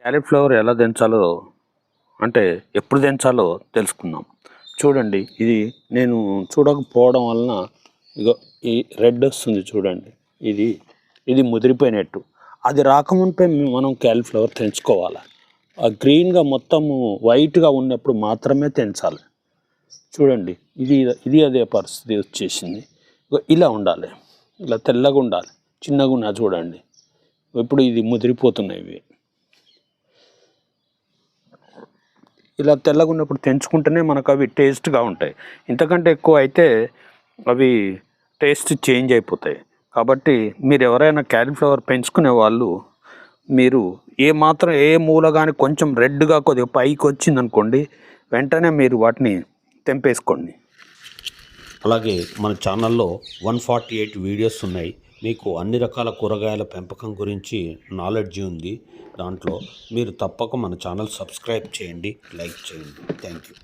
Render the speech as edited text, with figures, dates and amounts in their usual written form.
Cauliflower ఎలా దించాలో అంటే ఎప్పుడు దించాలో తెలుసుకుందాం. చూడండి, ఇది నేను చూడకపోవడం వలన ఇగో ఈ రెడ్ వస్తుంది చూడండి. ఇది ముదిరిపోయినట్టు. అది రాకముందే మనం క్యాలీఫ్లవర్ తెంచుకోవాలి. ఆ గ్రీన్గా మొత్తము వైట్గా ఉన్నప్పుడు మాత్రమే తెంచాలి. చూడండి, ఇది అదే పరిస్థితి వచ్చేసింది. ఇలా ఉండాలి, ఇలా తెల్లగా ఉండాలి, చిన్నగా ఉన్నా చూడండి. ఇప్పుడు ఇది ముదిరిపోతున్నాయి. ఇవి ఇలా తెల్లగా ఉన్నప్పుడు తెంచుకుంటేనే మనకు అవి టేస్ట్గా ఉంటాయి. ఇంతకంటే ఎక్కువ అయితే అవి టేస్ట్ చేంజ్ అయిపోతాయి. కాబట్టి మీరు ఎవరైనా క్యాలీఫ్లవర్ పెంచుకునే వాళ్ళు మీరు ఏ మూల కానీ కొంచెం రెడ్గా కొద్దిగా పైకి వచ్చిందనుకోండి, వెంటనే మీరు వాటిని తెంపేసుకోండి. అలాగే మన ఛానల్లో 148 వీడియోస్ ఉన్నాయి. మీకు అన్ని రకాల కూరగాయల పెంపకం గురించి నాలెడ్జ్ ఉంది. దాంట్లో మీరు తప్పక మన ఛానల్ సబ్స్క్రైబ్ చేయండి, లైక్ చేయండి. Thank you.